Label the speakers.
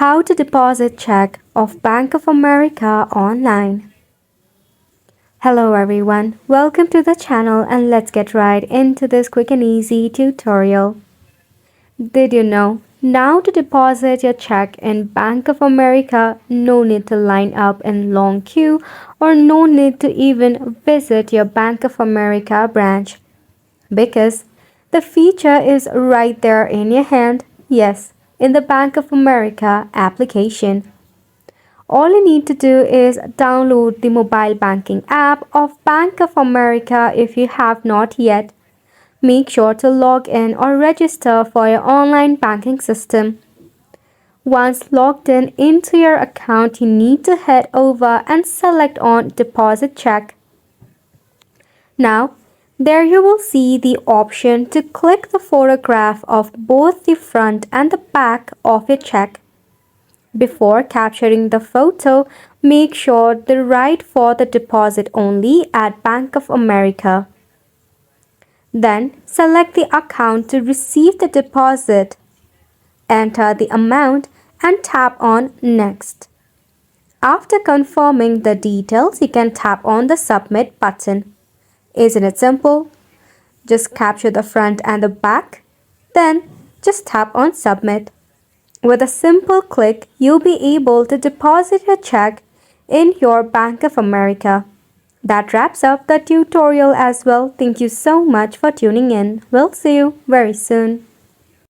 Speaker 1: How to deposit check of Bank of America online. Hello everyone, welcome to the channel and let's get right into this quick and easy tutorial. Did you know? Now to deposit your check in Bank of America, no need to line up in long queue or no need to even visit your Bank of America branch. Because the feature is right there in your hand, yes, in the Bank of America application. All you need to do is download the mobile banking app of Bank of America if you have not yet. Make sure to log in or register for your online banking system. Once logged in into your account, you need to head over and select on Deposit Check. Now, there you will see the option to click the photograph of both the front and the back of your check. Before capturing the photo, make sure to write for the deposit only at Bank of America. Then select the account to receive the deposit. Enter the amount and tap on Next. After confirming the details, you can tap on the Submit button. Isn't it simple? Just capture the front and the back, then just tap on Submit. With a simple click, you'll be able to deposit your check in your Bank of America. That wraps up the tutorial as well. Thank you so much for tuning in. We'll see you very soon.